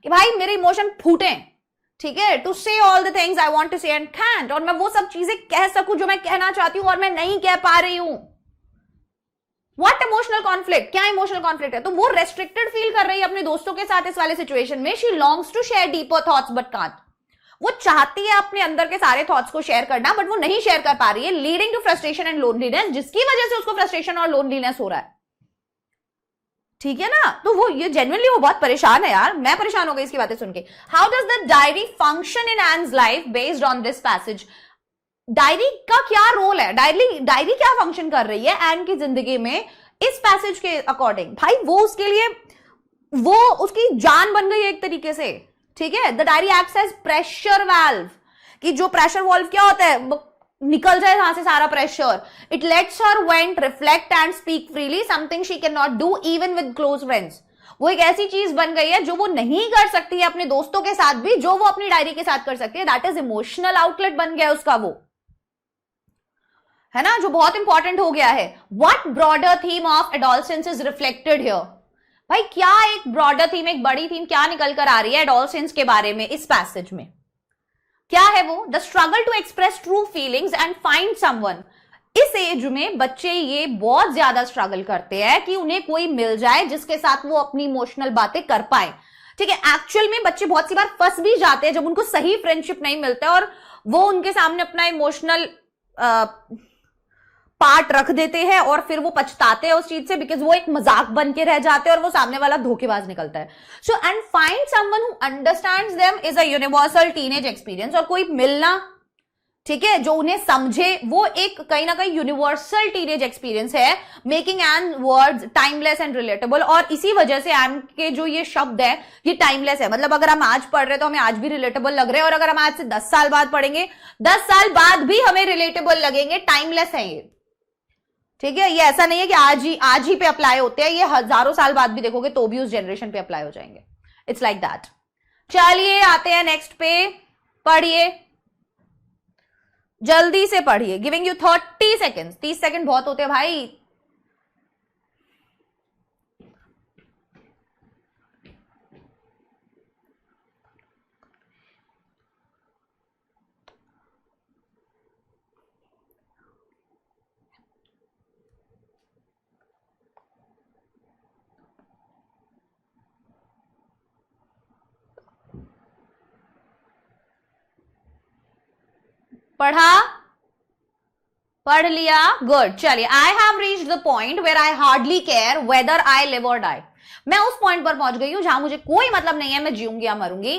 कि भाई मेरे इमोशन फूटे. ठीक है? To say all the things I want to say and can't, और मैं वो सब चीजें कह सकूं जो मैं कहना चाहती हूं और मैं नहीं कह पा रही हूं. What emotional conflict? क्या इमोशनल कॉन्फ्लिक्ट है? तो वो रेस्ट्रिक्टेड फील कर रही है अपने दोस्तों के साथ इस वाले सिचुएशन में. She longs to share deeper thoughts but can't. वो चाहती है अपने अंदर के सारे थॉट्स को शेयर करना, बट वो नहीं शेयर कर पा रही है, leading to frustration and loneliness, जिसकी वजह से उसको फ्रस्ट्रेशन और लोनलीनेस हो रहा है. ठीक है ना? तो वो ये जेन्युइनली वो बहुत परेशान है यार. मैं परेशान हो गई इसकी बातें सुन के. How does the diary function in Anne's life based on this passage? Diary का क्या रोल है, डायरी क्या फंक्शन कर रही है एन की जिंदगी में इस पैसेज के अकॉर्डिंग? भाई वो उसके लिए वो उसकी जान बन गई एक तरीके से, ठीक है। The diary acts as pressure valve, कि जो प्रेशर वाल्व क्या होता है, निकल जाए वहां से सारा pressure. It let's her went, reflect and speak freely, something she can not do even with close friends. वो एक ऐसी चीज बन गई है जो वो नहीं कर सकती है अपने दोस्तों के साथ भी, जो वो अपनी डायरी के साथ कर सकती है। दैट इज इमोशनल आउटलेट बन गया उसका, वो है ना, जो बहुत इंपॉर्टेंट हो गया है। What broader theme of adolescence is reflected here? भाई क्या एक ब्रॉडर थीम, एक बड़ी थीम क्या निकल कर आ रही है एडोलसेंस के बारे में इस पैसेज में? क्या है वो? The struggle to express true feelings and find someone. इस एज में बच्चे ये बहुत ज्यादा स्ट्रगल करते हैं कि उन्हें कोई मिल जाए जिसके साथ वो अपनी इमोशनल बातें कर पाए, ठीक है। एक्चुअल में बच्चे बहुत सी बार फंस भी जाते हैं जब उनको सही फ्रेंडशिप नहीं मिलता और वो उनके सामने अपना इमोशनल पार्ट रख देते हैं और फिर वो पछताते हैं उस चीज से, बिकॉज वो एक मजाक बन के रह जाते हैं और वो सामने वाला धोखेबाज निकलता है। So and find someone who understands them is a universal teenage experience. और कोई मिलना, ठीक है, जो उन्हें समझे, वो एक कहीं ना कहीं यूनिवर्सल टीनेज एक्सपीरियंस है, making an words timeless and relatable. और इसी वजह से एन के जो ये शब्द है ये टाइमलेस है, मतलब अगर हम आज पढ़ रहे हैं तो हमें आज भी रिलेटेबल लग रहे हैं, और अगर हम आज से 10 साल बाद पढ़ेंगे 10 साल बाद भी हमें रिलेटेबल लगेंगे। टाइमलेस है ये, ठीक है। ये ऐसा नहीं है कि आज ही पे अप्लाई होते हैं, ये हजारों साल बाद भी देखोगे तो भी उस जनरेशन पे अप्लाई हो जाएंगे। It's like that. चलिए आते हैं नेक्स्ट पे, पढ़िए जल्दी से पढ़िए। Giving you 30 seconds. 30 सेकेंड बहुत होते हैं भाई। पढ़ा? पढ़ लिया? गुड। चलिए, I have reached the point where I hardly care whether I live or die. मैं उस पॉइंट पर पहुंच गई हूं जहां मुझे कोई मतलब नहीं है मैं जीऊंगी या मरूंगी।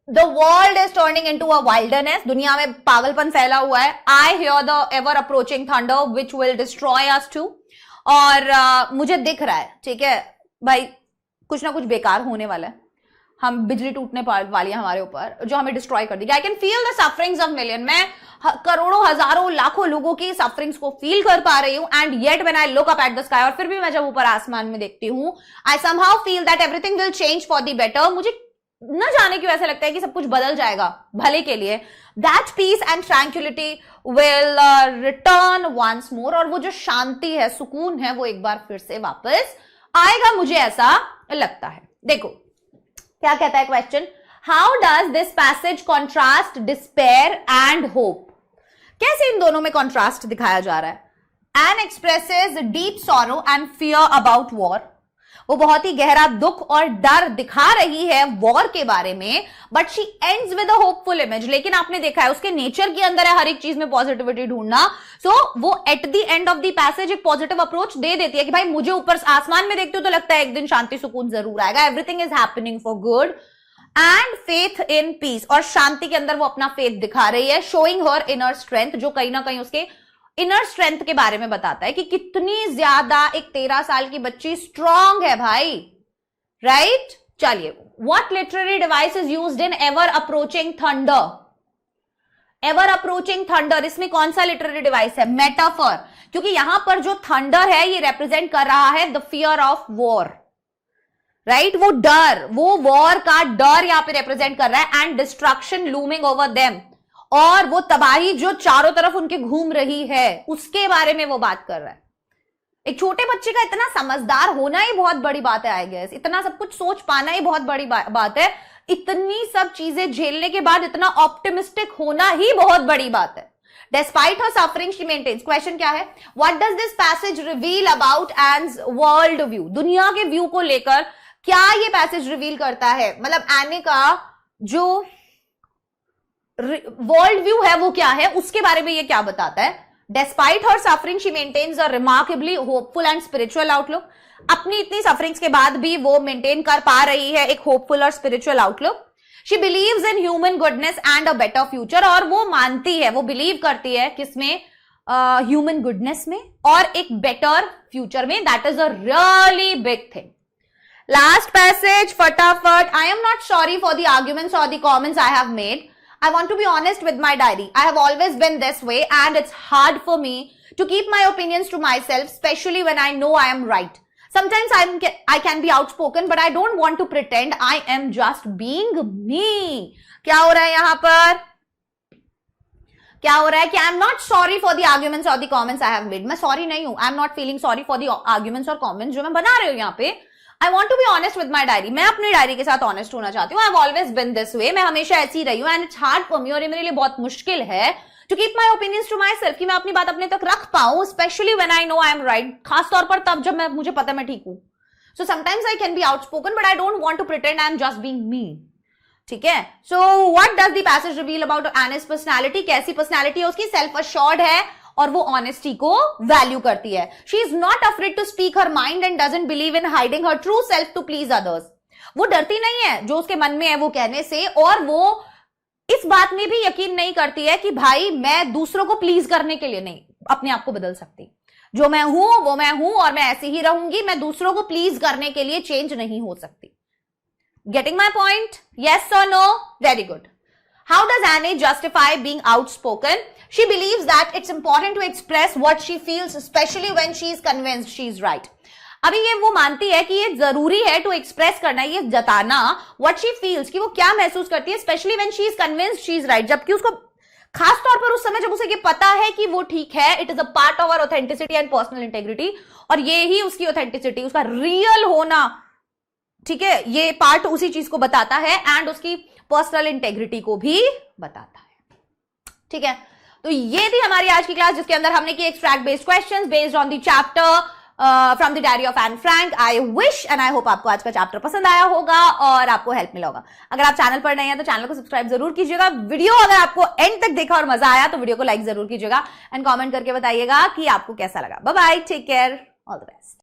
The world is turning into a wilderness. दुनिया में पागलपन फैला हुआ है। I hear the ever approaching thunder which will destroy us too. और मुझे दिख रहा है, ठीक है भाई, कुछ ना कुछ बेकार होने वाला है। हम बिजली टूटने वाली है हमारे ऊपर जो हमें डिस्ट्रॉय कर देगी। I can feel the sufferings of million. मैं करोड़ों, हजारों, लाखों लोगों की सफरिंग्स को फील कर पा रही हूं। And yet when I look up at the sky, और फिर भी मैं जब ऊपर आसमान में देखती हूं, I somehow feel that everything will change for the better. मुझे न जाने क्यों ऐसा लगता है कि सब कुछ बदल जाएगा भले के लिए। That peace and tranquillity will return once more. और वो जो शांति है, सुकून है, वो एक बार फिर से वापस आएगा, मुझे ऐसा लगता है। देखो क्या कहता है question, how does this passage contrast despair and hope? कैसे इन दोनों में कॉन्ट्रास्ट दिखाया जा रहा है? Anne expresses deep sorrow and fear about war. वो बहुत ही गहरा दुख और डर दिखा रही है वॉर के बारे में, but she ends with a hopeful image. लेकिन आपने देखा है उसके नेचर के अंदर है हर एक चीज में पॉजिटिविटी ढूंढना। सो वो at the end of the passage एक पॉजिटिव अप्रोच दे देती है कि भाई मुझे ऊपर आसमान में देखती हूँ तो लगता है एक दिन शांति सुकून जरूर आएगा, everything is happening for good, and faith in peace. और शांति के अंदर वो अपना फेथ दिखा रही है, शोइंग हर इनर स्ट्रेंथ, जो कहीं ना कहीं उसके इनर स्ट्रेंथ के बारे में बताता है कि कितनी ज्यादा एक 13 साल की बच्ची स्ट्रांग है भाई, राइट। चलिए, what literary device is used in ever approaching thunder? Ever approaching thunder, इसमें कौन सा लिटरेरी डिवाइस है? मेटाफर, क्योंकि यहां पर जो थंडर है ये रिप्रेजेंट कर रहा है the fear of war, right. वो डर, वो वॉर का डर यहां पे रिप्रेजेंट कर रहा है, and destruction looming over them, और वो तबाही जो चारों तरफ उनके घूम रही है उसके बारे में वो बात कर रहा है। एक छोटे बच्चे का इतना समझदार होना ही बहुत बड़ी बात है, आई गेस। इतना सब कुछ सोच पाना ही बहुत बड़ी बात है। इतनी सब चीजें झेलने के बाद इतना ऑप्टिमिस्टिक होना ही बहुत बड़ी बात है। Despite her suffering, she maintains. Question क्या है? What does this passage reveal about Anne's world view? दुनिया के व्यू को लेकर क्या ये पैसेज रिवील करता है? मतलब एने का जो वर्ल्ड व्यू है वो क्या है, उसके बारे में ये क्या बताता है? Despite her suffering, she maintains a remarkably hopeful and spiritual outlook. अपनी इतनी सफरिंग्स के बाद भी वो मेंटेन कर पा रही है एक होपफुल और spiritual outlook. She believes in human goodness and a better future, और वो मानती है, वो बिलीव करती है किसमें, ह्यूमन गुडनेस में और एक बेटर फ्यूचर में. That is a really big thing. Last passage फटाफट. I am not sorry for the arguments or the comments I have made. I want to be honest with my diary. I have always been this way and it's hard for me to keep my opinions to myself, especially when I know I am right. Sometimes I can be outspoken, but I don't want to pretend. I am just being me. क्या हो रहा है यहाँ पर? क्या हो रहा है कि I am not sorry for the arguments और the comments I have made. मैं सॉरी नहीं हूं. I am not feeling sorry for the arguments और कमेंट्स जो मैं बना रही हूं यहाँ पे. I want to be honest with my diary. मैं अपनी डायरी के साथ ऑनेस्ट होना चाहती हूँ. I have always been this way. मैं हमेशा ऐसी रही हूँ and it's hard for me, और ये मेरे लिए बहुत मुश्किल है to keep my opinions to myself, कि मैं अपनी बात अपने तक रख पाऊं, specially when I know I am right. खासतौर पर तब जब मुझे पता है मैं ठीक हूं. So sometimes I can be outspoken but I don't want to pretend I am just being me. ठीक है. So what does the passage reveal about Anne's personality? कैसी पर्सनैलिटी है उसकी? सेल्फ अश्योर्ड है और वो ऑनेस्टी को वैल्यू करती है. She is not afraid to speak her mind and doesn't believe in hiding her true self to please others. वो डरती नहीं है जो उसके मन में है वो कहने से, और वो इस बात में भी यकीन नहीं करती है कि भाई मैं दूसरों को प्लीज करने के लिए नहीं अपने आप को बदल सकती. जो मैं हूं वो मैं हूं और मैं ऐसे ही रहूंगी. मैं दूसरों को प्लीज करने के लिए चेंज नहीं हो सकती. Getting my point? Yes or no? Very good. How does Annie justify being outspoken? She believes that it's important to express what she feels, especially when she is convinced she is right. अभी ये वो मानती है कि ये जरूरी है टू एक्सप्रेस करना, ये जताना what she feels, कि वो क्या महसूस करती है, specially when she is convinced she is right. जबकि उसको खास तौर पर उस समय जब उसे ये पता है कि वो ठीक है, it is a part of our authenticity and personal integrity, और ये ही उसकी ऑथेंटिसिटी, उसका रियल होना, ठीक है, ये पार्ट उसी चीज को बताता है एंड उसकी पर्सनल इंटेग्रिटी को भी बताता है. ठीक है. तो ये थी हमारी आज की क्लास जिसके अंदर हमने की extract based questions based on the chapter from the diary of Anne Frank. I wish and I hope आपको आज का चैप्टर पसंद आया होगा और आपको हेल्प मिला होगा. अगर आप चैनल पर नए हैं तो चैनल को सब्सक्राइब जरूर कीजिएगा. वीडियो अगर आपको एंड तक देखा और मजा आया तो वीडियो को लाइक जरूर कीजिएगा एंड कमेंट करके बताइएगा कि आपको कैसा लगा. Bye bye, take care, all the best.